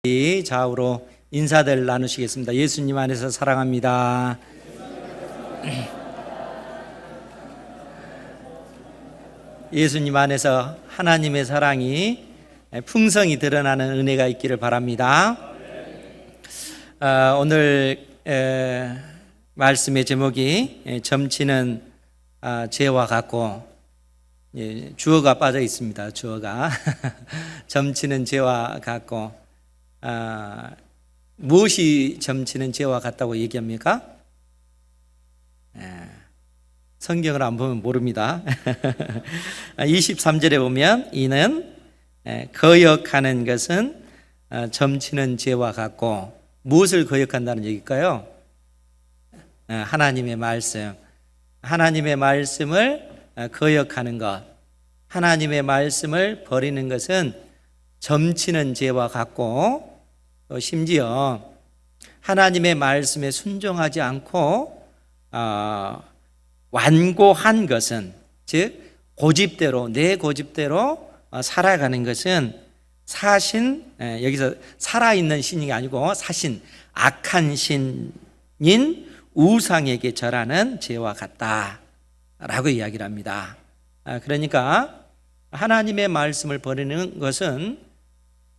좌우로 인사들 나누시겠습니다. 예수님 안에서 사랑합니다. 예수님 안에서 하나님의 사랑이 풍성히 드러나는 은혜가 있기를 바랍니다. 오늘 말씀의 제목이 점치는 죄와 같고, 주어가 빠져 있습니다. 주어가 점치는 죄와 같고, 무엇이 점치는 죄와 같다고 얘기합니까? 성경을 안 보면 모릅니다. 23절에 보면 이는 거역하는 것은 점치는 죄와 같고, 무엇을 거역한다는 얘기일까요? 하나님의 말씀, 하나님의 말씀을 거역하는 것, 하나님의 말씀을 버리는 것은 점치는 죄와 같고, 심지어 하나님의 말씀에 순종하지 않고 완고한 것은, 즉 고집대로, 내 고집대로 살아가는 것은 사신, 여기서 살아있는 신이 아니고 사신, 악한 신인 우상에게 절하는 죄와 같다라고 이야기를 합니다. 그러니까 하나님의 말씀을 버리는 것은,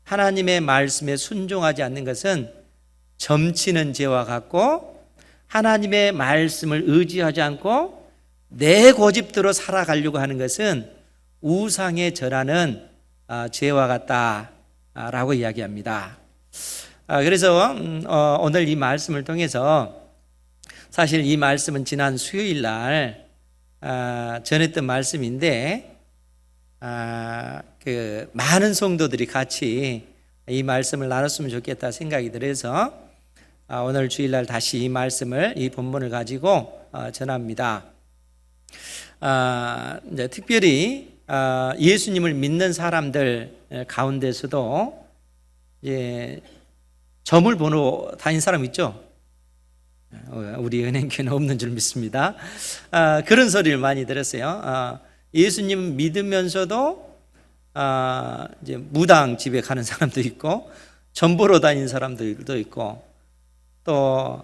하나님의 말씀에 순종하지 않는 것은 점치는 죄와 같고, 하나님의 말씀을 의지하지 않고 내 고집대로 살아가려고 하는 것은 우상에 절하는 죄와 같다라고 이야기합니다. 그래서 오늘 이 말씀을 통해서, 사실 이 말씀은 지난 수요일 날 전했던 말씀인데, 많은 성도들이 같이 이 말씀을 나눴으면 좋겠다 생각이 들어서 오늘 주일날 다시 이 말씀을, 이 본문을 가지고 전합니다. 이제 특별히 예수님을 믿는 사람들 가운데서도 점을 보러 다닌 사람 있죠? 우리 은행교회는 없는 줄 믿습니다. 그런 소리를 많이 들었어요. 예수님 믿으면서도 이제 무당 집에 가는 사람도 있고, 점 보러 다니는 사람들도 있고, 또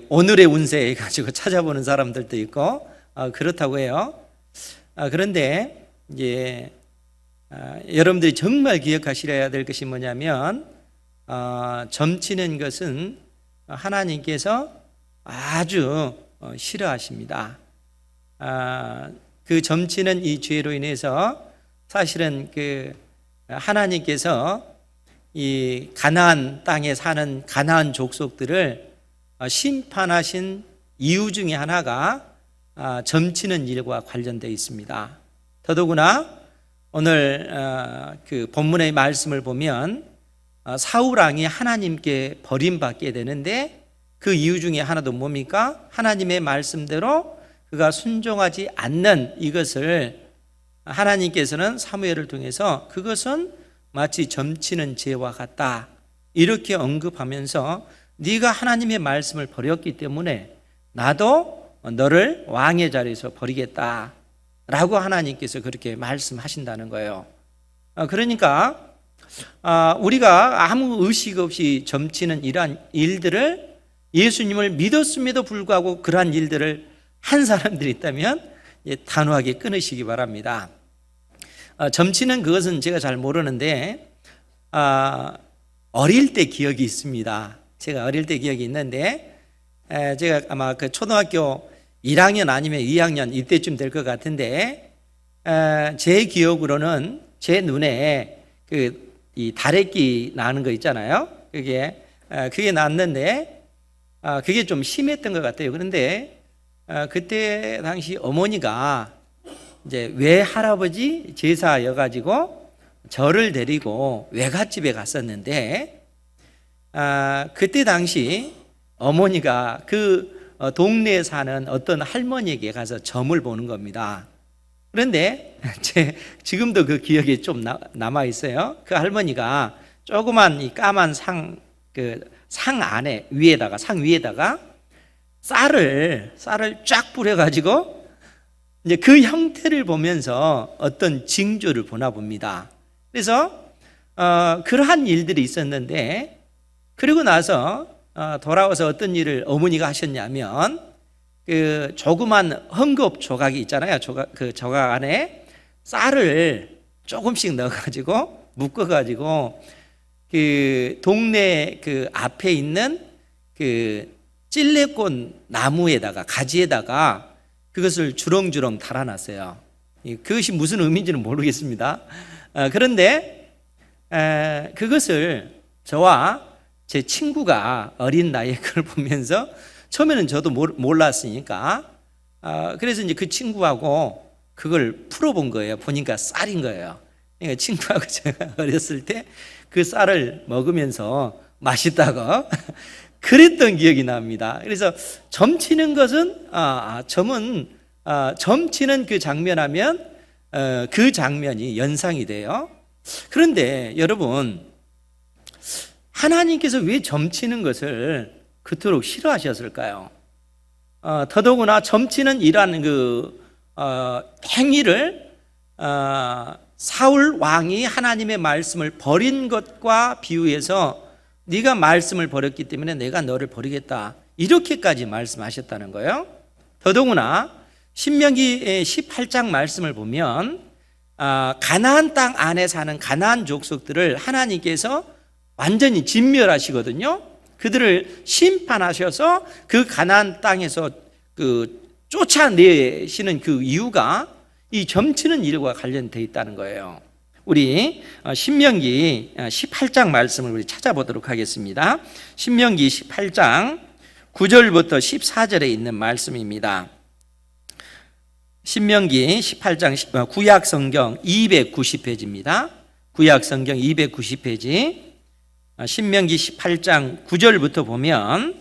오늘의 운세 가지고 찾아보는 사람들도 있고, 그렇다고 해요. 그런데 이제 여러분들이 정말 기억하셔야 될 것이 뭐냐면, 점치는 것은 하나님께서 아주 싫어하십니다. 그 점치는 이 죄로 인해서 사실은 하나님께서 이 가나안 땅에 사는 가나안 족속들을 심판하신 이유 중에 하나가 점치는 일과 관련되어 있습니다. 더더구나 오늘 그 본문의 말씀을 보면 사울 왕이 하나님께 버림받게 되는데, 그 이유 중에 하나도 뭡니까? 하나님의 말씀대로 그가 순종하지 않는 이것을 하나님께서는 사무엘을 통해서 그것은 마치 점치는 죄와 같다, 이렇게 언급하면서 네가 하나님의 말씀을 버렸기 때문에 나도 너를 왕의 자리에서 버리겠다 라고 하나님께서 그렇게 말씀하신다는 거예요. 그러니까 우리가 아무 의식 없이 점치는 이러한 일들을, 예수님을 믿었음에도 불구하고 그러한 일들을 한 사람들이 있다면 단호하게 끊으시기 바랍니다. 점치는 그것은 제가 잘 모르는데, 어릴 때 기억이 있습니다. 제가 어릴 때 기억이 있는데, 제가 아마 그 초등학교 1학년 아니면 2학년 이때쯤 될 것 같은데, 제 기억으로는 제 눈에 이 다래끼 나는 거 있잖아요. 그게 났는데, 그게 좀 심했던 것 같아요. 그런데 그때 당시 어머니가 이제 외할아버지 제사여가지고 저를 데리고 외갓집에 갔었는데, 그때 당시 어머니가 그 동네에 사는 어떤 할머니에게 가서 점을 보는 겁니다. 그런데 지금도 그 기억이 좀 남아 있어요. 그 할머니가 조그만 이 까만 상 안에 상 위에다가 쌀을 쫙 뿌려가지고 이제 그 형태를 보면서 어떤 징조를 보나 봅니다. 그래서 그러한 일들이 있었는데, 그리고 나서 돌아와서 어떤 일을 어머니가 하셨냐면, 그 조그만 헝겊 조각이 있잖아요. 그 조각 안에 쌀을 조금씩 넣어가지고 묶어가지고 그 동네 그 앞에 있는 그 찔레꽃 나무에다가 가지에다가 그것을 주렁주렁 달아놨어요. 그것이 무슨 의미인지는 모르겠습니다. 그런데 그것을 저와 제 친구가 어린 나이에 그걸 보면서, 처음에는 저도 몰랐으니까 그래서 이제 그 친구하고 그걸 풀어본 거예요. 보니까 쌀인 거예요. 그러니까 친구하고 제가 어렸을 때 그 쌀을 먹으면서 맛있다고 그랬던 기억이 납니다. 그래서 점치는 것은 점치는 그 장면하면 그 장면이 연상이 돼요. 그런데 여러분, 하나님께서 왜 점치는 것을 그토록 싫어하셨을까요? 더더구나 점치는 이라는 그 행위를 사울 왕이 하나님의 말씀을 버린 것과 비유해서, 네가 말씀을 버렸기 때문에 내가 너를 버리겠다, 이렇게까지 말씀하셨다는 거예요. 더더구나 신명기 18장 말씀을 보면 가나안 땅 안에 사는 가나안 족속들을 하나님께서 완전히 진멸하시거든요. 그들을 심판하셔서 그 가나안 땅에서 그 쫓아내시는 그 이유가 이 점치는 일과 관련되어 있다는 거예요. 우리 신명기 18장 말씀을 우리 찾아보도록 하겠습니다. 신명기 18장 9절부터 14절에 있는 말씀입니다. 신명기 18장 구약 성경 290페이지입니다. 구약 성경 290페이지. 신명기 18장 9절부터 보면,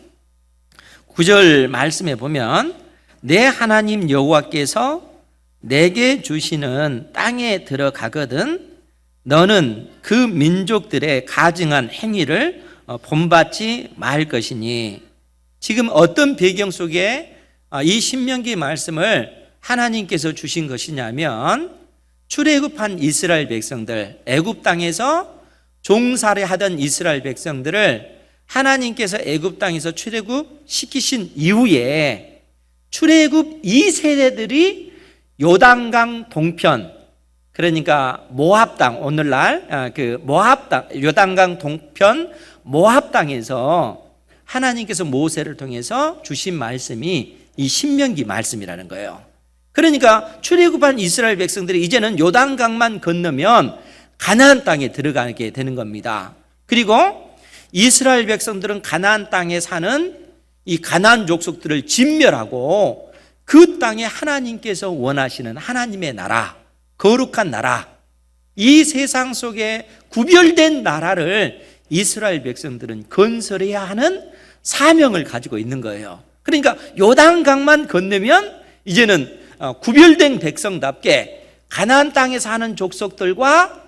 9절 말씀에 보면, 내 하나님 여호와께서 내게 주시는 땅에 들어가거든 너는 그 민족들의 가증한 행위를 본받지 말 것이니. 지금 어떤 배경 속에 이 신명기 말씀을 하나님께서 주신 것이냐면, 출애굽한 이스라엘 백성들, 애굽 땅에서 종살이 하던 이스라엘 백성들을 하나님께서 애굽 땅에서 출애굽 시키신 이후에 출애굽 2세대들이 요단강 동편, 그러니까 모압 땅, 오늘날 그 모압 땅, 요단강 동편 모압 땅에서 하나님께서 모세를 통해서 주신 말씀이 이 신명기 말씀이라는 거예요. 그러니까 출애굽한 이스라엘 백성들이 이제는 요단강만 건너면 가나안 땅에 들어가게 되는 겁니다. 그리고 이스라엘 백성들은 가나안 땅에 사는 이 가나안 족속들을 진멸하고 그 땅에 하나님께서 원하시는 하나님의 나라, 거룩한 나라, 이 세상 속에 구별된 나라를 이스라엘 백성들은 건설해야 하는 사명을 가지고 있는 거예요. 그러니까 요단강만 건너면 이제는 구별된 백성답게 가나안 땅에 사는 족속들과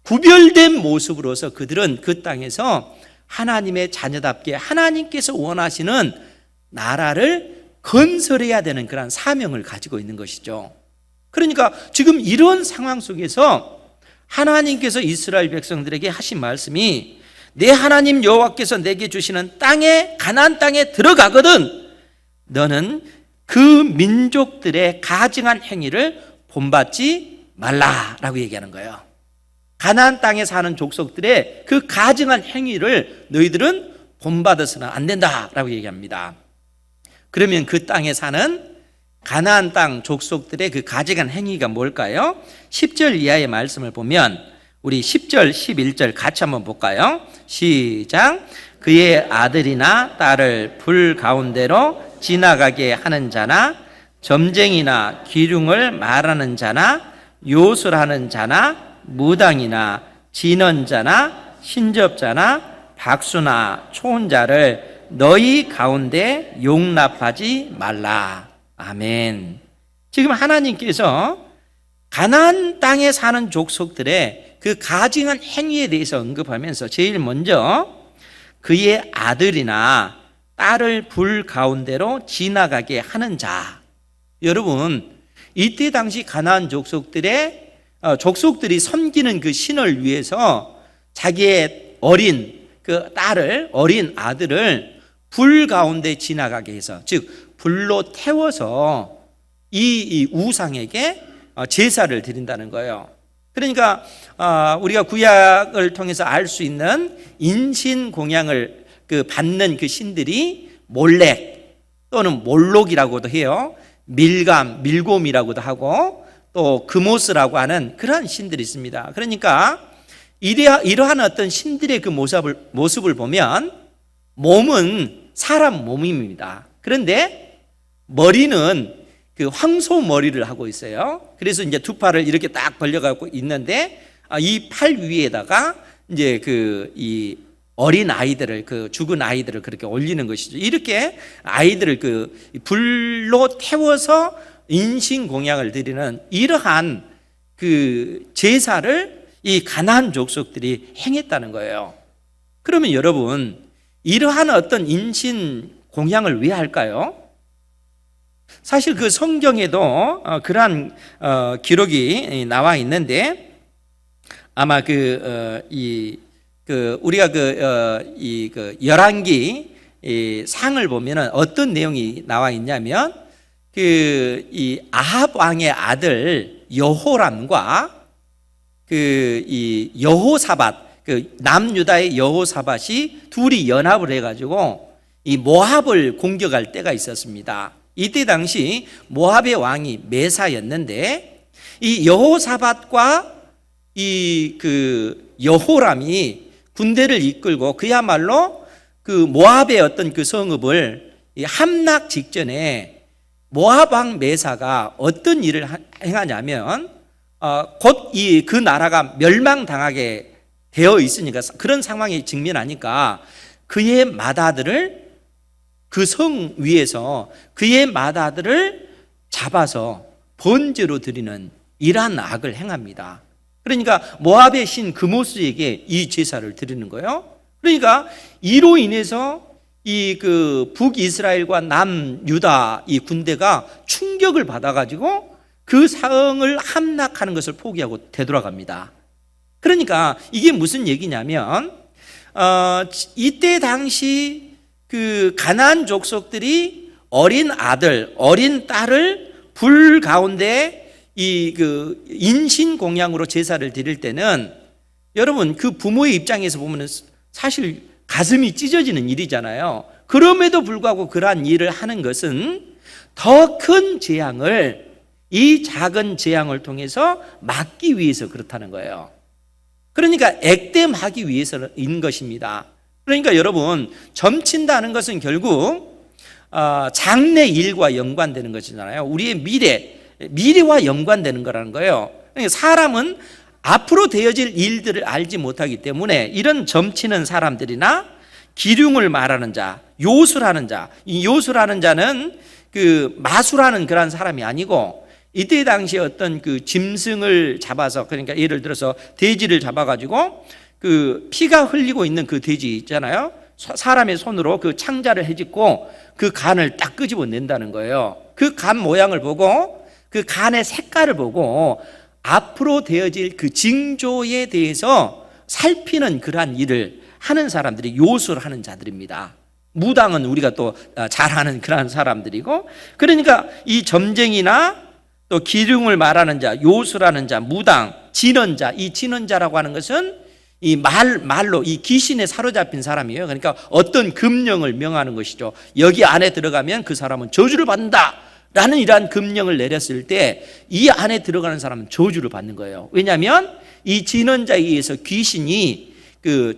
구별된 모습으로서 그들은 그 땅에서 하나님의 자녀답게 하나님께서 원하시는 나라를 건설해야 되는 그런 사명을 가지고 있는 것이죠. 그러니까 지금 이런 상황 속에서 하나님께서 이스라엘 백성들에게 하신 말씀이, 내 하나님 여호와께서 내게 주시는 땅에, 가나안 땅에 들어가거든 너는 그 민족들의 가증한 행위를 본받지 말라라고 얘기하는 거예요. 가나안 땅에 사는 족속들의 그 가증한 행위를 너희들은 본받아서는 안 된다라고 얘기합니다. 그러면 그 땅에 사는 가나안 땅 족속들의 그 가증한 행위가 뭘까요? 10절 이하의 말씀을 보면 우리 10절, 11절 같이 한번 볼까요? 시작. 그의 아들이나 딸을 불 가운데로 지나가게 하는 자나 점쟁이나 기륭을 말하는 자나 요술하는 자나 무당이나 진언자나 신접자나 박수나 초혼자를 너희 가운데 용납하지 말라. 아멘. 지금 하나님께서 가나안 땅에 사는 족속들의 그 가증한 행위에 대해서 언급하면서 제일 먼저 그의 아들이나 딸을 불 가운데로 지나가게 하는 자. 여러분, 이때 당시 가나안 족속들이 섬기는 그 신을 위해서 자기의 어린 그 딸을, 어린 아들을 불 가운데 지나가게 해서, 즉 불로 태워서 이 우상에게 제사를 드린다는 거예요. 그러니까 우리가 구약을 통해서 알 수 있는 인신 공양을 받는 그 신들이 몰렉 또는 몰록이라고도 해요. 밀감, 밀곰이라고도 하고 또 그모스라고 하는 그러한 신들이 있습니다. 그러니까 이러한 어떤 신들의 그 모습을 보면 몸은 사람 몸입니다. 그런데 머리는 그 황소 머리를 하고 있어요. 그래서 이제 두 팔을 이렇게 딱 벌려갖고 있는데 이 팔 위에다가 이제 이 어린 아이들을, 그 죽은 아이들을 그렇게 올리는 것이죠. 이렇게 아이들을 그 불로 태워서 인신 공양을 드리는 이러한 그 제사를 이 가나안 족속들이 행했다는 거예요. 그러면 여러분, 이러한 어떤 인신 공양을 왜 할까요? 사실 그 성경에도 그러한 기록이 나와 있는데, 아마 우리가 열왕기 상을 보면은 어떤 내용이 나와 있냐면, 이 아합 왕의 아들 여호람과 이 여호사밧, 남유다의 여호사밧이 둘이 연합을 해가지고 이 모압을 공격할 때가 있었습니다. 이때 당시 모압의 왕이 메사였는데, 이 여호사밧과 이 여호람이 군대를 이끌고 그야말로 그 모압의 어떤 그 성읍을 함락 직전에 모압 왕 메사가 어떤 일을 행하냐면, 곧 그 나라가 멸망당하게 되어 있으니까, 그런 상황에 직면하니까 그의 맏아들을, 그 성 위에서 그의 맏아들을 잡아서 번제로 드리는 이러한 악을 행합니다. 그러니까 모압의 신 그모스에게 이 제사를 드리는 거예요. 그러니까 이로 인해서 이 북이스라엘과 남유다 이 군대가 충격을 받아가지고 그 성을 함락하는 것을 포기하고 되돌아갑니다. 그러니까 이게 무슨 얘기냐면, 이때 당시 그 가나안 족속들이 어린 아들, 어린 딸을 불 가운데 이 인신 공양으로 제사를 드릴 때는, 여러분 그 부모의 입장에서 보면은 사실 가슴이 찢어지는 일이잖아요. 그럼에도 불구하고 그러한 일을 하는 것은 더 큰 재앙을, 이 작은 재앙을 통해서 막기 위해서 그렇다는 거예요. 그러니까 액땜하기 위해서인 것입니다. 그러니까 여러분, 점친다는 것은 결국 장래 일과 연관되는 것이잖아요. 우리의 미래와 연관되는 거라는 거예요. 그러니까 사람은 앞으로 되어질 일들을 알지 못하기 때문에 이런 점치는 사람들이나 기륭을 말하는 자, 요술하는 자, 이 요술하는 자는 그 마술하는 그런 사람이 아니고, 이때 당시에 어떤 그 짐승을 잡아서, 그러니까 예를 들어서 돼지를 잡아가지고 그 피가 흘리고 있는 그 돼지 있잖아요. 사람의 손으로 그 창자를 해짓고 그 간을 딱 끄집어낸다는 거예요. 그 간 모양을 보고, 그 간의 색깔을 보고 앞으로 되어질 그 징조에 대해서 살피는 그러한 일을 하는 사람들이 요술하는 자들입니다. 무당은 우리가 또 잘하는 그러한 사람들이고, 그러니까 이 점쟁이나 또 기륭을 말하는 자, 요술하는 자, 무당, 진언자, 이 진언자라고 하는 것은 이 말로 이 귀신에 사로잡힌 사람이에요. 그러니까 어떤 금령을 명하는 것이죠. 여기 안에 들어가면 그 사람은 저주를 받는다 라는 이러한 금령을 내렸을 때 이 안에 들어가는 사람은 저주를 받는 거예요. 왜냐하면 이 진언자에 의해서 귀신이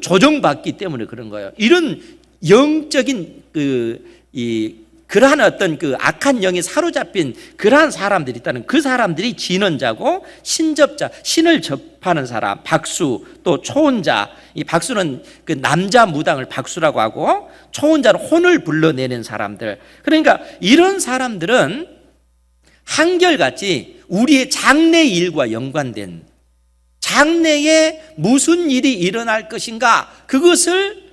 조종받기 때문에 그런 거예요. 이런 영적인 그러한 어떤 악한 영에 사로잡힌 그러한 사람들이 있다는, 그 사람들이 진언자고, 신접자, 신을 접하는 사람, 박수, 또 초혼자. 이 박수는 그 남자 무당을 박수라고 하고, 초혼자는 혼을 불러내는 사람들. 그러니까 이런 사람들은 한결같이 우리의 장래 일과 연관된, 장래에 무슨 일이 일어날 것인가, 그것을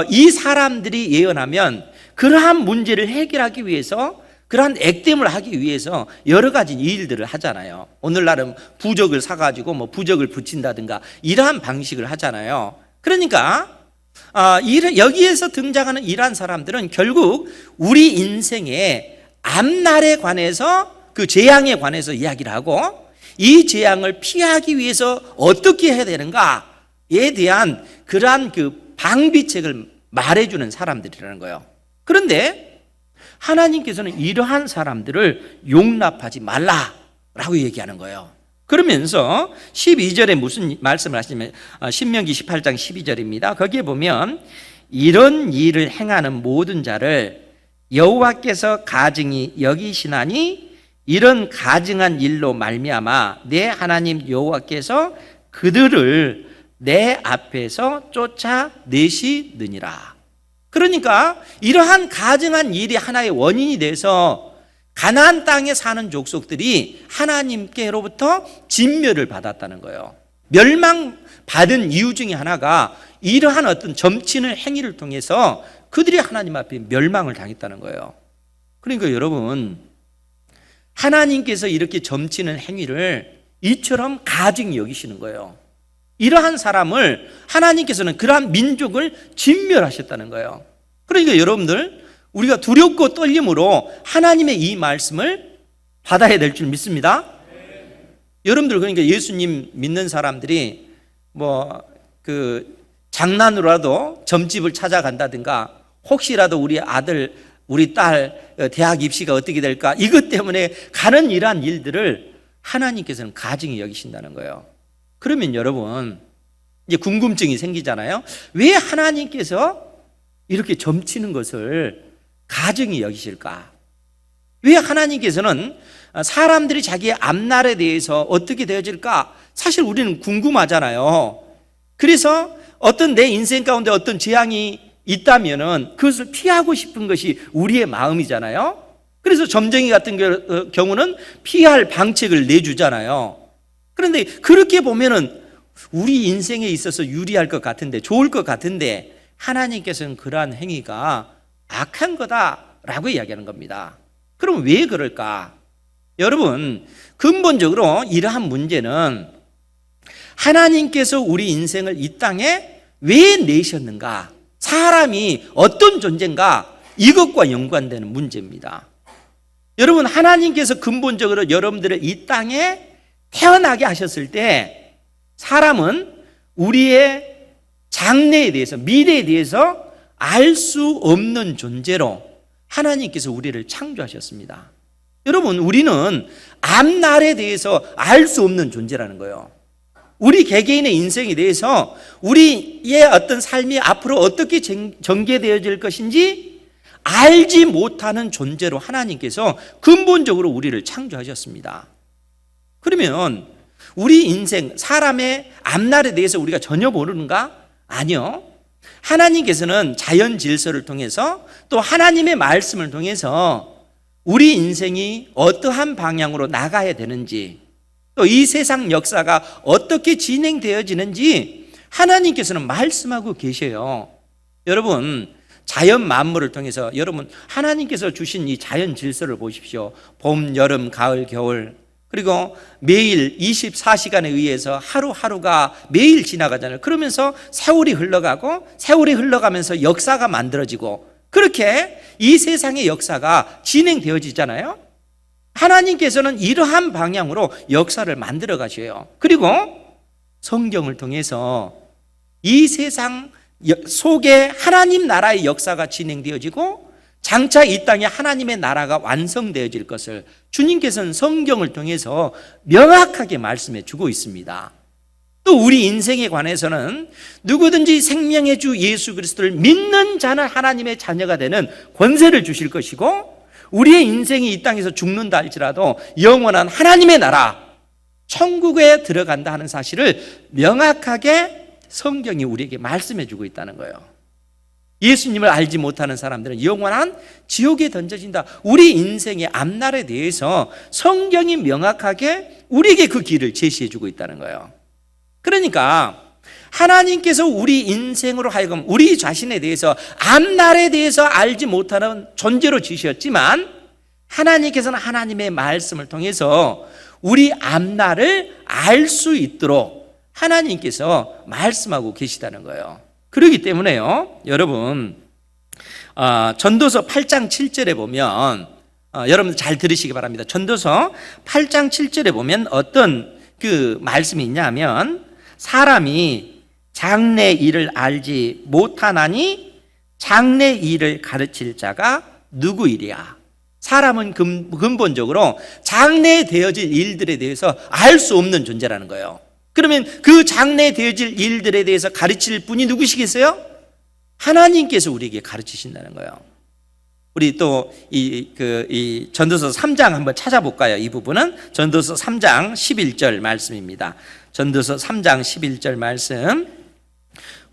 이 사람들이 예언하면 그러한 문제를 해결하기 위해서 그러한 액땜을 하기 위해서 여러 가지 일들을 하잖아요. 오늘날은 부적을 사가지고 뭐 부적을 붙인다든가 이러한 방식을 하잖아요. 그러니까 여기에서 등장하는 이러한 사람들은 결국 우리 인생의 앞날에 관해서 그 재앙에 관해서 이야기를 하고 이 재앙을 피하기 위해서 어떻게 해야 되는가에 대한 그러한 그 방비책을 말해주는 사람들이라는 거예요. 그런데 하나님께서는 이러한 사람들을 용납하지 말라라고 얘기하는 거예요. 그러면서 12절에 무슨 말씀을 하시냐면 신명기 18장 12절입니다. 거기에 보면 이런 일을 행하는 모든 자를 여호와께서 가증히 여기시나니 이런 가증한 일로 말미암아 내 하나님 여호와께서 그들을 내 앞에서 쫓아내시느니라. 그러니까 이러한 가증한 일이 하나의 원인이 돼서 가나안 땅에 사는 족속들이 하나님께로부터 진멸을 받았다는 거예요. 멸망받은 이유 중에 하나가 이러한 어떤 점치는 행위를 통해서 그들이 하나님 앞에 멸망을 당했다는 거예요. 그러니까 여러분, 하나님께서 이렇게 점치는 행위를 이처럼 가증히 여기시는 거예요. 이러한 사람을 하나님께서는 그러한 민족을 진멸하셨다는 거예요. 그러니까 여러분들, 우리가 두렵고 떨림으로 하나님의 이 말씀을 받아야 될 줄 믿습니다. 여러분들, 그러니까 예수님 믿는 사람들이 장난으로라도 점집을 찾아간다든가 혹시라도 우리 아들, 우리 딸 대학 입시가 어떻게 될까 이것 때문에 가는 이러한 일들을 하나님께서는 가증히 여기신다는 거예요. 그러면 여러분, 이제 궁금증이 생기잖아요. 왜 하나님께서 이렇게 점치는 것을 가증히 여기실까? 왜 하나님께서는 사람들이 자기의 앞날에 대해서 어떻게 되어질까? 사실 우리는 궁금하잖아요. 그래서 어떤 내 인생 가운데 어떤 재앙이 있다면은 그것을 피하고 싶은 것이 우리의 마음이잖아요. 그래서 점쟁이 같은 경우는 피할 방책을 내주잖아요. 그런데 그렇게 보면은 우리 인생에 있어서 유리할 것 같은데, 좋을 것 같은데, 하나님께서는 그러한 행위가 악한 거다라고 이야기하는 겁니다. 그럼 왜 그럴까? 여러분, 근본적으로 이러한 문제는 하나님께서 우리 인생을 이 땅에 왜 내셨는가? 사람이 어떤 존재인가? 이것과 연관되는 문제입니다. 여러분, 하나님께서 근본적으로 여러분들을 이 땅에 태어나게 하셨을 때 사람은 우리의 장래에 대해서, 미래에 대해서 알 수 없는 존재로 하나님께서 우리를 창조하셨습니다. 여러분, 우리는 앞날에 대해서 알 수 없는 존재라는 거예요. 우리 개개인의 인생에 대해서 우리의 어떤 삶이 앞으로 어떻게 전개되어질 것인지 알지 못하는 존재로 하나님께서 근본적으로 우리를 창조하셨습니다. 그러면 우리 인생, 사람의 앞날에 대해서 우리가 전혀 모르는가? 아니요. 하나님께서는 자연 질서를 통해서 또 하나님의 말씀을 통해서 우리 인생이 어떠한 방향으로 나가야 되는지, 또 이 세상 역사가 어떻게 진행되어지는지 하나님께서는 말씀하고 계셔요. 여러분, 자연 만물을 통해서 여러분, 하나님께서 주신 이 자연 질서를 보십시오. 봄, 여름, 가을, 겨울, 그리고 매일 24시간에 의해서 하루하루가 매일 지나가잖아요. 그러면서 세월이 흘러가고, 세월이 흘러가면서 역사가 만들어지고, 그렇게 이 세상의 역사가 진행되어지잖아요. 하나님께서는 이러한 방향으로 역사를 만들어 가셔요. 그리고 성경을 통해서 이 세상 속에 하나님 나라의 역사가 진행되어지고, 장차 이 땅에 하나님의 나라가 완성되어질 것을 주님께서는 성경을 통해서 명확하게 말씀해 주고 있습니다. 또 우리 인생에 관해서는 누구든지 생명의 주 예수 그리스도를 믿는 자는 하나님의 자녀가 되는 권세를 주실 것이고, 우리의 인생이 이 땅에서 죽는다 할지라도 영원한 하나님의 나라, 천국에 들어간다 하는 사실을 명확하게 성경이 우리에게 말씀해 주고 있다는 거예요. 예수님을 알지 못하는 사람들은 영원한 지옥에 던져진다. 우리 인생의 앞날에 대해서 성경이 명확하게 우리에게 그 길을 제시해 주고 있다는 거예요. 그러니까 하나님께서 우리 인생으로 하여금 우리 자신에 대해서, 앞날에 대해서 알지 못하는 존재로 지으셨지만, 하나님께서는 하나님의 말씀을 통해서 우리 앞날을 알 수 있도록 하나님께서 말씀하고 계시다는 거예요. 그렇기 때문에요, 여러분, 전도서 8장 7절에 보면, 여러분 잘 들으시기 바랍니다. 전도서 8장 7절에 보면 어떤 그 말씀이 있냐면, 사람이 장래 일을 알지 못하나니 장래 일을 가르칠 자가 누구이랴. 사람은 근본적으로 장래 되어질 일들에 대해서 알 수 없는 존재라는 거예요. 그러면 그 장래 되어질 일들에 대해서 가르칠 분이 누구시겠어요? 하나님께서 우리에게 가르치신다는 거예요. 우리 또 이 전도서 3장 한번 찾아볼까요? 이 부분은 전도서 3장 11절 말씀입니다. 전도서 3장 11절 말씀,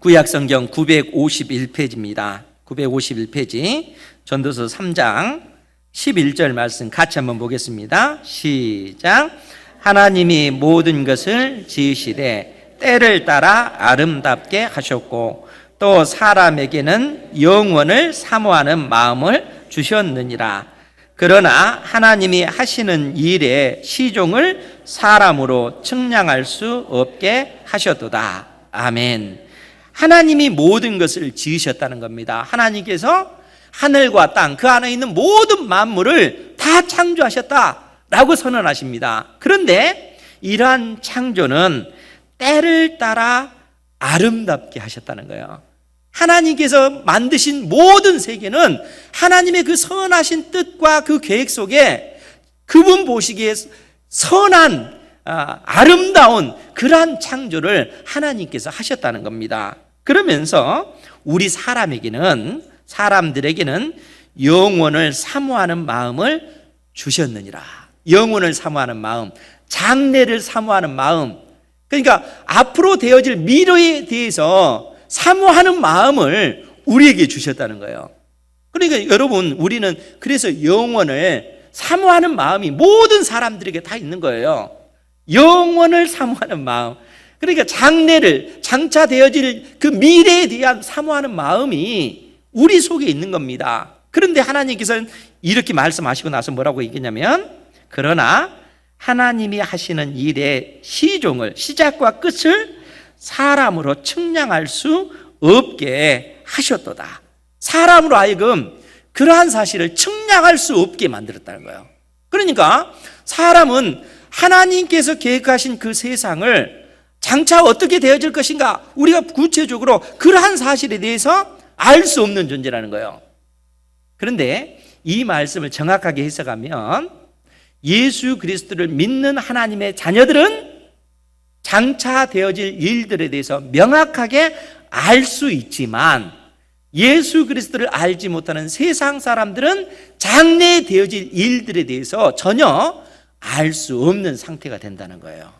구약성경 951페이지입니다. 951페이지 전도서 3장 11절 말씀 같이 한번 보겠습니다. 시작. 하나님이 모든 것을 지으시되 때를 따라 아름답게 하셨고 또 사람에게는 영원을 사모하는 마음을 주셨느니라. 그러나 하나님이 하시는 일의 시종을 사람으로 측량할 수 없게 하셨도다. 아멘. 하나님이 모든 것을 지으셨다는 겁니다. 하나님께서 하늘과 땅, 그 안에 있는 모든 만물을 다 창조하셨다라고 선언하십니다. 그런데 이러한 창조는 때를 따라 아름답게 하셨다는 거예요. 하나님께서 만드신 모든 세계는 하나님의 그 선하신 뜻과 그 계획 속에 그분 보시기에 선한 아름다운 그러한 창조를 하나님께서 하셨다는 겁니다. 그러면서 우리 사람들에게는 영원을 사모하는 마음을 주셨느니라. 영원을 사모하는 마음, 장래를 사모하는 마음, 그러니까 앞으로 되어질 미래에 대해서 사모하는 마음을 우리에게 주셨다는 거예요. 그러니까 여러분, 우리는 그래서 영원을 사모하는 마음이 모든 사람들에게 다 있는 거예요. 영원을 사모하는 마음, 그러니까 장래를, 장차 되어질 그 미래에 대한 사모하는 마음이 우리 속에 있는 겁니다. 그런데 하나님께서는 이렇게 말씀하시고 나서 뭐라고 얘기했냐면, 그러나 하나님이 하시는 일의 시종을, 시작과 끝을 사람으로 측량할 수 없게 하셨도다. 사람으로 하여금 그러한 사실을 측량할 수 없게 만들었다는 거예요. 그러니까 사람은 하나님께서 계획하신 그 세상을 장차 어떻게 되어질 것인가, 우리가 구체적으로 그러한 사실에 대해서 알 수 없는 존재라는 거예요. 그런데 이 말씀을 정확하게 해석하면 예수 그리스도를 믿는 하나님의 자녀들은 장차 되어질 일들에 대해서 명확하게 알 수 있지만, 예수 그리스도를 알지 못하는 세상 사람들은 장래에 되어질 일들에 대해서 전혀 알 수 없는 상태가 된다는 거예요.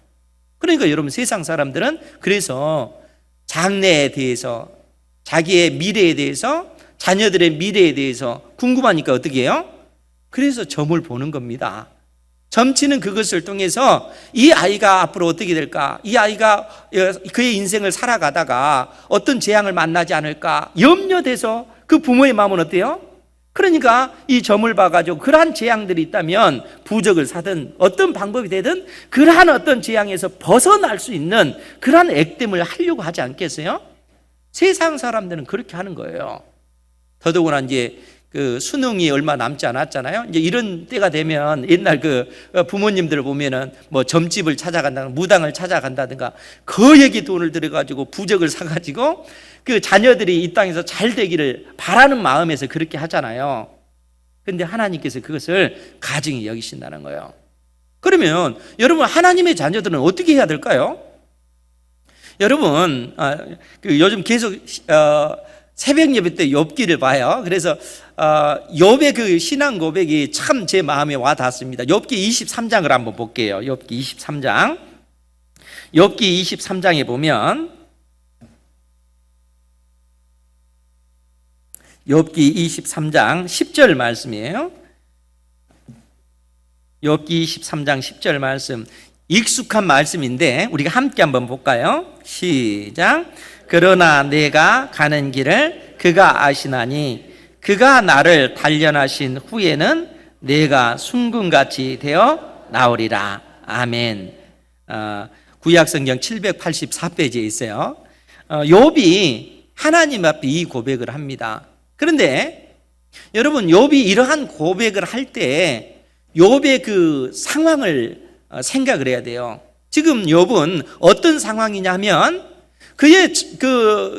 그러니까 여러분, 세상 사람들은 그래서 장래에 대해서, 자기의 미래에 대해서, 자녀들의 미래에 대해서 궁금하니까 어떻게 해요? 그래서 점을 보는 겁니다. 점치는 그것을 통해서 이 아이가 앞으로 어떻게 될까? 이 아이가 그의 인생을 살아가다가 어떤 재앙을 만나지 않을까? 염려돼서 그 부모의 마음은 어때요? 그러니까 이 점을 봐가지고 그러한 재앙들이 있다면 부적을 사든 어떤 방법이 되든 그러한 어떤 재앙에서 벗어날 수 있는 그러한 액땜을 하려고 하지 않겠어요? 세상 사람들은 그렇게 하는 거예요. 더더구나 이제 그 수능이 얼마 남지 않았잖아요. 이제 이런 때가 되면 옛날 그 부모님들을 보면은 뭐 점집을 찾아간다든가 무당을 찾아간다든가 거액의 돈을 들여가지고 부적을 사가지고 그 자녀들이 이 땅에서 잘 되기를 바라는 마음에서 그렇게 하잖아요. 그런데 하나님께서 그것을 가증히 여기신다는 거예요. 그러면 여러분, 하나님의 자녀들은 어떻게 해야 될까요? 여러분, 요즘 계속 새벽 예배 때 욥기를 봐요. 그래서 욥의 그 신앙 고백이 참 제 마음에 와 닿습니다. 욥기 23장을 한번 볼게요. 욥기 23장. 욥기 23장에 보면 욥기 23장 10절 말씀이에요. 욥기 23장 10절 말씀, 익숙한 말씀인데 우리가 함께 한번 볼까요? 시작. 그러나 내가 가는 길을 그가 아시나니 그가 나를 단련하신 후에는 내가 순금같이 되어 나오리라. 아멘. 구약성경 784페이지에 있어요. 욥이 하나님 앞에 이 고백을 합니다. 그런데 여러분, 욥이 이러한 고백을 할 때 욥의 그 상황을 생각을 해야 돼요. 지금 욥은 어떤 상황이냐 하면 그의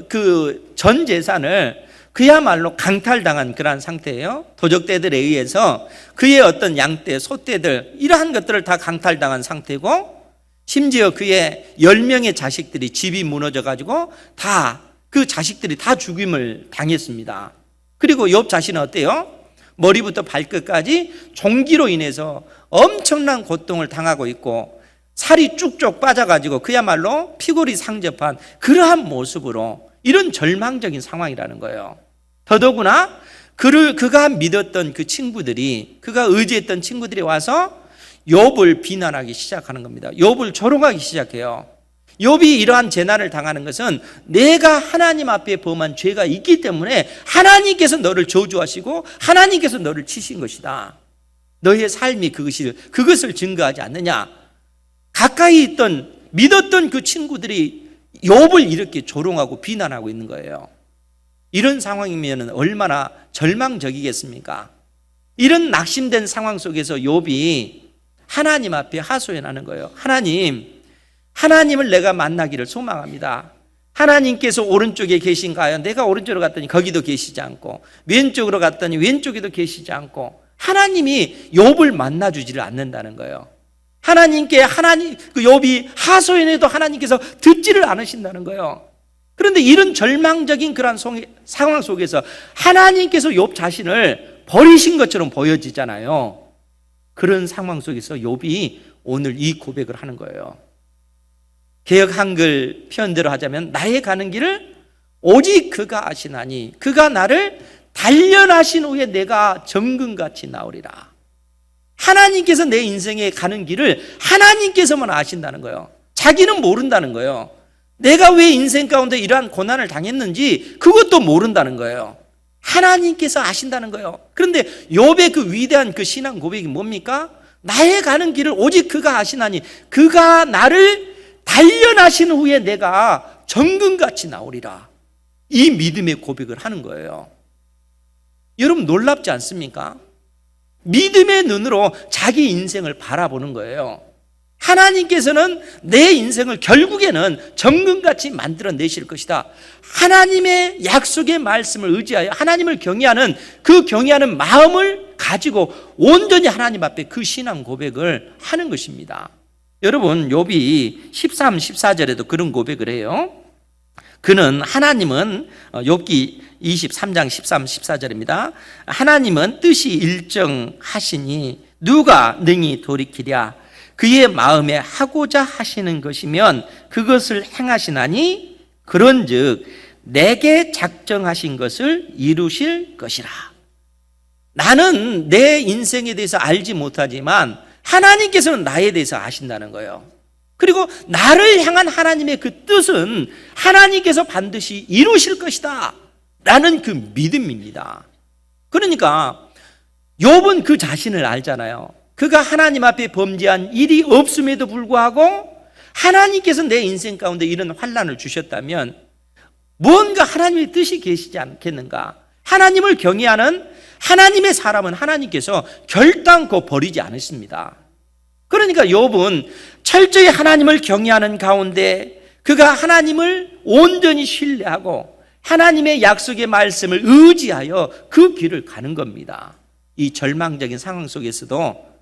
그 전 재산을 그야말로 강탈당한 그러한 상태예요. 도적대들에 의해서 그의 어떤 양떼, 소떼들 이러한 것들을 다 강탈당한 상태고, 심지어 그의 10명의 자식들이 집이 무너져 가지고 다 그 자식들이 다 죽임을 당했습니다. 그리고 욥 자신은 어때요? 머리부터 발끝까지 종기로 인해서 엄청난 고통을 당하고 있고 살이 쭉쭉 빠져가지고 그야말로 피골이 상접한 그러한 모습으로 이런 절망적인 상황이라는 거예요. 더더구나 그가 믿었던 그 친구들이, 그가 의지했던 친구들이 와서 욥을 비난하기 시작하는 겁니다. 욥을 조롱하기 시작해요. 욥이 이러한 재난을 당하는 것은 내가 하나님 앞에 범한 죄가 있기 때문에 하나님께서 너를 저주하시고 하나님께서 너를 치신 것이다. 너의 삶이 그것을 증거하지 않느냐. 가까이 있던 믿었던 그 친구들이 욥을 이렇게 조롱하고 비난하고 있는 거예요. 이런 상황이면 얼마나 절망적이겠습니까? 이런 낙심된 상황 속에서 욥이 하나님 앞에 하소연하는 거예요. 하나님을 내가 만나기를 소망합니다. 하나님께서 오른쪽에 계신가요? 내가 오른쪽으로 갔더니 거기도 계시지 않고, 왼쪽으로 갔더니 왼쪽에도 계시지 않고, 하나님이 욥을 만나주지를 않는다는 거예요. 그 욥이 하소연해도 하나님께서 듣지를 않으신다는 거예요. 그런데 이런 절망적인 그런 상황 속에서 하나님께서 욥 자신을 버리신 것처럼 보여지잖아요. 그런 상황 속에서 욥이 오늘 이 고백을 하는 거예요. 개역 한글 표현대로 하자면, 나의 가는 길을 오직 그가 아시나니 그가 나를 단련하신 후에 내가 정금같이 나오리라. 하나님께서 내 인생에 가는 길을 하나님께서만 아신다는 거예요. 자기는 모른다는 거예요. 내가 왜 인생 가운데 이러한 고난을 당했는지 그것도 모른다는 거예요. 하나님께서 아신다는 거예요. 그런데 욥의 그 위대한 그 신앙 고백이 뭡니까? 나의 가는 길을 오직 그가 아시나니 그가 나를 단련하신 후에 내가 정금같이 나오리라. 이 믿음의 고백을 하는 거예요. 여러분, 놀랍지 않습니까? 믿음의 눈으로 자기 인생을 바라보는 거예요. 하나님께서는 내 인생을 결국에는 정금같이 만들어내실 것이다. 하나님의 약속의 말씀을 의지하여 하나님을 경외하는 그 경외하는 마음을 가지고 온전히 하나님 앞에 그 신앙 고백을 하는 것입니다. 여러분, 욥이 13, 14절에도 그런 고백을 해요. 그는 하나님은, 욥기 23장 13, 14절입니다. 하나님은 뜻이 일정하시니 누가 능히 돌이키랴. 그의 마음에 하고자 하시는 것이면 그것을 행하시나니 그런즉 내게 작정하신 것을 이루실 것이라. 나는 내 인생에 대해서 알지 못하지만 하나님께서는 나에 대해서 아신다는 거예요. 그리고 나를 향한 하나님의 그 뜻은 하나님께서 반드시 이루실 것이다 라는 그 믿음입니다. 그러니까 욥은 그 자신을 알잖아요. 그가 하나님 앞에 범죄한 일이 없음에도 불구하고 하나님께서 내 인생 가운데 이런 환난을 주셨다면 뭔가 하나님의 뜻이 계시지 않겠는가? 하나님을 경외하는 하나님의 사람은 하나님께서 결단코 버리지 않으십니다. 그러니까 욥은 철저히 하나님을 경외하는 가운데 그가 하나님을 온전히 신뢰하고 하나님의 약속의 말씀을 의지하여 그 길을 가는 겁니다. 이 절망적인 상황 속에서도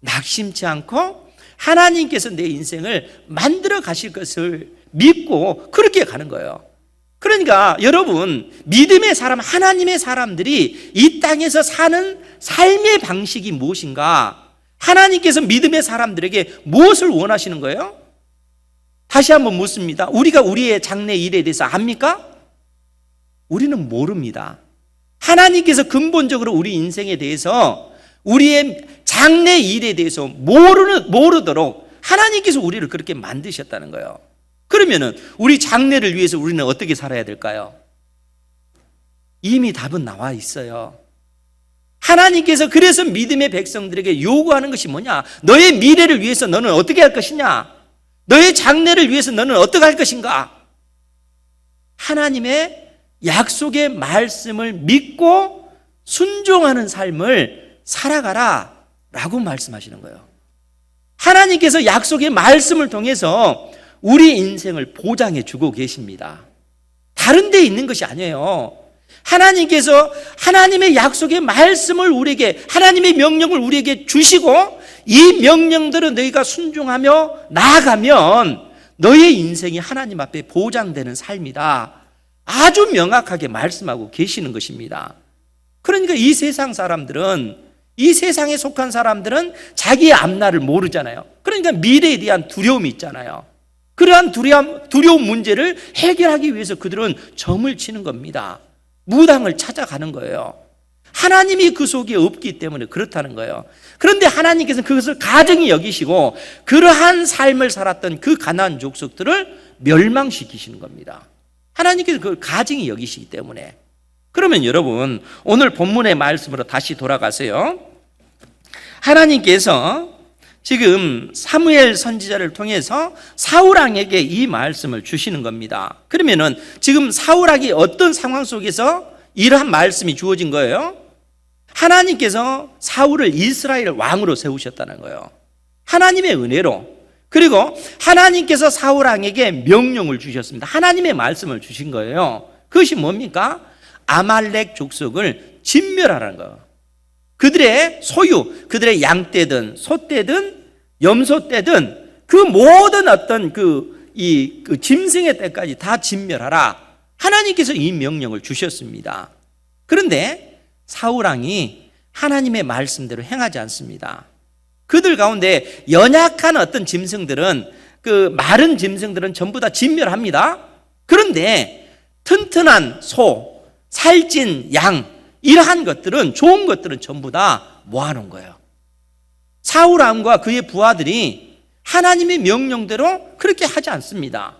낙심치 않고 하나님께서 내 인생을 만들어 가실 것을 믿고 그렇게 가는 거예요. 그러니까 여러분, 믿음의 사람, 하나님의 사람들이 이 땅에서 사는 삶의 방식이 무엇인가? 하나님께서 믿음의 사람들에게 무엇을 원하시는 거예요? 다시 한번 묻습니다. 우리가 우리의 장래 일에 대해서 압니까? 우리는 모릅니다. 하나님께서 근본적으로 우리 인생에 대해서, 우리의 장래 일에 대해서 모르도록 하나님께서 우리를 그렇게 만드셨다는 거예요. 그러면은 우리 장래를 위해서 우리는 어떻게 살아야 될까요? 이미 답은 나와 있어요. 하나님께서 그래서 믿음의 백성들에게 요구하는 것이 뭐냐? 너의 미래를 위해서 너는 어떻게 할 것이냐? 너의 장래를 위해서 너는 어떻게 할 것인가? 하나님의 약속의 말씀을 믿고 순종하는 삶을 살아가라 라고 말씀하시는 거예요. 하나님께서 약속의 말씀을 통해서 우리 인생을 보장해 주고 계십니다. 다른 데 있는 것이 아니에요. 하나님께서 하나님의 약속의 말씀을 우리에게, 하나님의 명령을 우리에게 주시고 이 명령들을 너희가 순종하며 나아가면 너의 인생이 하나님 앞에 보장되는 삶이다. 아주 명확하게 말씀하고 계시는 것입니다. 그러니까 이 세상 사람들은, 이 세상에 속한 사람들은 자기의 앞날을 모르잖아요. 그러니까 미래에 대한 두려움이 있잖아요. 그러한 두려운 문제를 해결하기 위해서 그들은 점을 치는 겁니다. 무당을 찾아가는 거예요. 하나님이 그 속에 없기 때문에 그렇다는 거예요. 그런데 하나님께서는 그것을 가증히 여기시고 그러한 삶을 살았던 그 가나안 족속들을 멸망시키시는 겁니다. 하나님께서 그걸 가증히 여기시기 때문에. 그러면 여러분, 오늘 본문의 말씀으로 다시 돌아가세요. 하나님께서 지금 사무엘 선지자를 통해서 사울왕에게 이 말씀을 주시는 겁니다. 그러면은 지금 사울왕이 어떤 상황 속에서 이러한 말씀이 주어진 거예요? 하나님께서 사울을 이스라엘 왕으로 세우셨다는 거예요. 하나님의 은혜로. 그리고 하나님께서 사울왕에게 명령을 주셨습니다. 하나님의 말씀을 주신 거예요. 그것이 뭡니까? 아말렉 족속을 진멸하라는 거예요. 그들의 소유, 그들의 양떼든 소떼든 염소떼든 그 모든 어떤 그 짐승의 떼까지 다 진멸하라. 하나님께서 이 명령을 주셨습니다. 그런데 사울왕이 하나님의 말씀대로 행하지 않습니다. 그들 가운데 연약한 어떤 짐승들은, 그 마른 짐승들은 전부 다 진멸합니다. 그런데 튼튼한 소, 살찐 양, 이러한 것들은, 좋은 것들은 전부 다 모아놓은 거예요. 사울왕과 그의 부하들이 하나님의 명령대로 그렇게 하지 않습니다.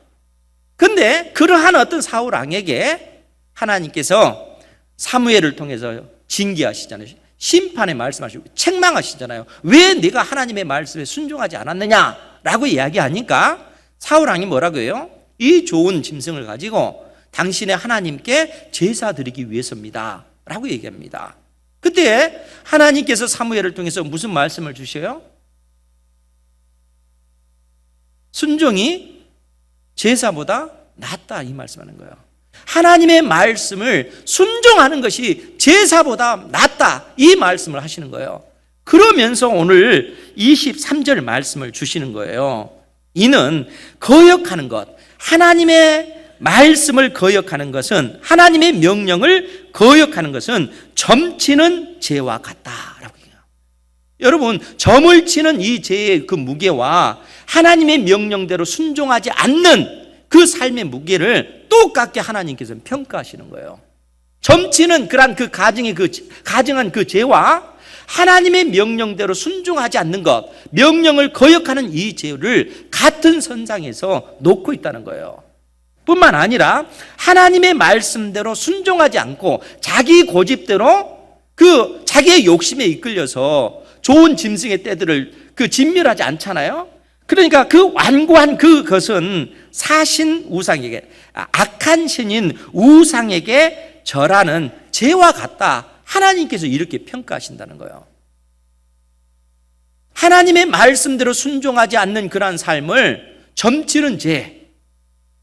그런데 그러한 어떤 사울왕에게 하나님께서 사무엘을 통해서 징계하시잖아요. 심판의 말씀하시고 책망하시잖아요. 왜 네가 하나님의 말씀에 순종하지 않았느냐라고 이야기하니까 사울왕이 뭐라고 해요? 이 좋은 짐승을 가지고 당신의 하나님께 제사 드리기 위해서입니다 라고 얘기합니다. 그때 하나님께서 사무엘을 통해서 무슨 말씀을 주셔요? 순종이 제사보다 낫다, 이 말씀하는 거예요. 하나님의 말씀을 순종하는 것이 제사보다 낫다, 이 말씀을 하시는 거예요. 그러면서 오늘 23절 말씀을 주시는 거예요. 이는 거역하는 것, 하나님의 말씀을 거역하는 것은, 하나님의 명령을 거역하는 것은 점치는 죄와 같다라고 해요. 여러분, 점을 치는 이 죄의 그 무게와 하나님의 명령대로 순종하지 않는 그 삶의 무게를 똑같게 하나님께서 평가하시는 거예요. 점치는 그런 그 가증한 그 죄와 하나님의 명령대로 순종하지 않는 것, 명령을 거역하는 이 죄를 같은 선상에서 놓고 있다는 거예요. 뿐만 아니라 하나님의 말씀대로 순종하지 않고 자기 고집대로 그 자기의 욕심에 이끌려서 좋은 짐승의 떼들을 진멸하지 않잖아요. 그러니까 그 완고한 그것은 사신 우상에게, 악한 신인 우상에게 절하는 죄와 같다. 하나님께서 이렇게 평가하신다는 거예요. 하나님의 말씀대로 순종하지 않는 그러한 삶을 점치는 죄,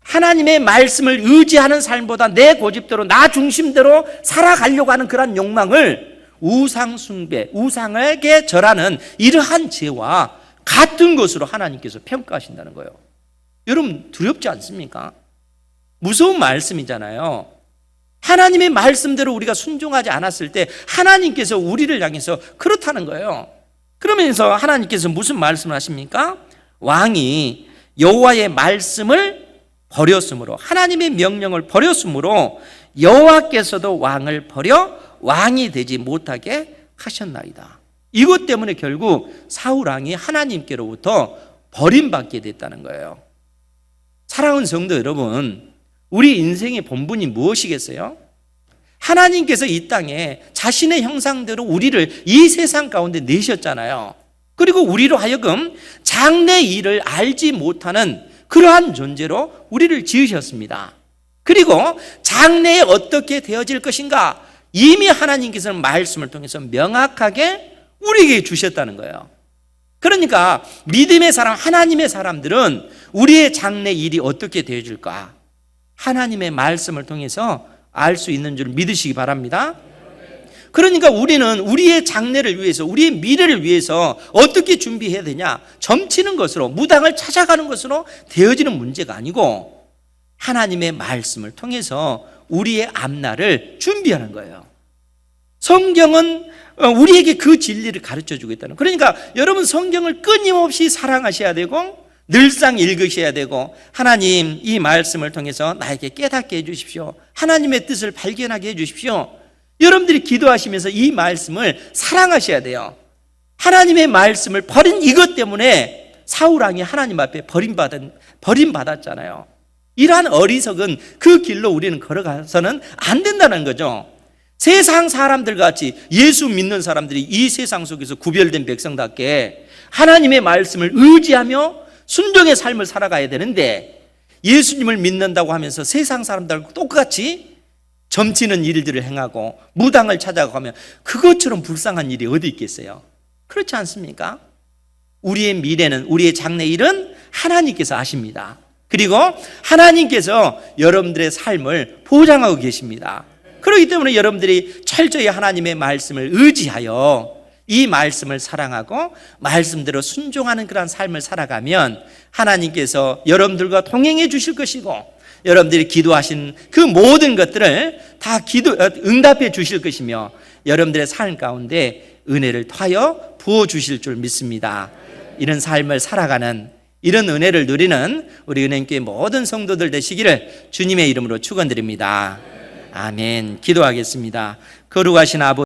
하나님의 말씀을 의지하는 삶보다 내 고집대로 나 중심대로 살아가려고 하는 그러한 욕망을 우상 숭배, 우상에게 절하는 이러한 죄와 같은 것으로 하나님께서 평가하신다는 거예요. 여러분, 두렵지 않습니까? 무서운 말씀이잖아요. 하나님의 말씀대로 우리가 순종하지 않았을 때 하나님께서 우리를 향해서 그렇다는 거예요. 그러면서 하나님께서 무슨 말씀을 하십니까? 왕이 여호와의 말씀을 버렸으므로, 하나님의 명령을 버렸으므로 여호와께서도 왕을 버려 왕이 되지 못하게 하셨나이다. 이것 때문에 결국 사울 왕이 하나님께로부터 버림받게 됐다는 거예요. 사랑하는 성도 여러분, 우리 인생의 본분이 무엇이겠어요? 하나님께서 이 땅에 자신의 형상대로 우리를 이 세상 가운데 내셨잖아요. 그리고 우리로 하여금 장래 일을 알지 못하는 그러한 존재로 우리를 지으셨습니다. 그리고 장래에 어떻게 되어질 것인가 이미 하나님께서는 말씀을 통해서 명확하게 우리에게 주셨다는 거예요. 그러니까 믿음의 사람, 하나님의 사람들은 우리의 장래 일이 어떻게 되어질까 하나님의 말씀을 통해서 알 수 있는 줄 믿으시기 바랍니다. 그러니까 우리는 우리의 장래를 위해서, 우리의 미래를 위해서 어떻게 준비해야 되냐? 점치는 것으로, 무당을 찾아가는 것으로 되어지는 문제가 아니고 하나님의 말씀을 통해서 우리의 앞날을 준비하는 거예요. 성경은 우리에게 그 진리를 가르쳐주고 있다는 거예요. 그러니까 여러분 성경을 끊임없이 사랑하셔야 되고 늘상 읽으셔야 되고 하나님 이 말씀을 통해서 나에게 깨닫게 해주십시오. 하나님의 뜻을 발견하게 해주십시오. 여러분들이 기도하시면서 이 말씀을 사랑하셔야 돼요. 하나님의 말씀을 버린 이것 때문에 사울왕이 하나님 앞에 버림받았잖아요. 이러한 어리석은 그 길로 우리는 걸어가서는 안 된다는 거죠. 세상 사람들 같이 예수 믿는 사람들이 이 세상 속에서 구별된 백성답게 하나님의 말씀을 의지하며 순종의 삶을 살아가야 되는데 예수님을 믿는다고 하면서 세상 사람들과 똑같이 점치는 일들을 행하고 무당을 찾아가면 그것처럼 불쌍한 일이 어디 있겠어요? 그렇지 않습니까? 우리의 미래는, 우리의 장래 일은 하나님께서 아십니다. 그리고 하나님께서 여러분들의 삶을 보장하고 계십니다. 그렇기 때문에 여러분들이 철저히 하나님의 말씀을 의지하여 이 말씀을 사랑하고 말씀대로 순종하는 그런 삶을 살아가면 하나님께서 여러분들과 동행해 주실 것이고 여러분들이 기도하신 그 모든 것들을 다 응답해 주실 것이며 여러분들의 삶 가운데 은혜를 더하여 부어 주실 줄 믿습니다. 이런 삶을 살아가는, 이런 은혜를 누리는 우리 은행교회 모든 성도들 되시기를 주님의 이름으로 축원드립니다. 아멘. 기도하겠습니다. 거룩하신 아버지,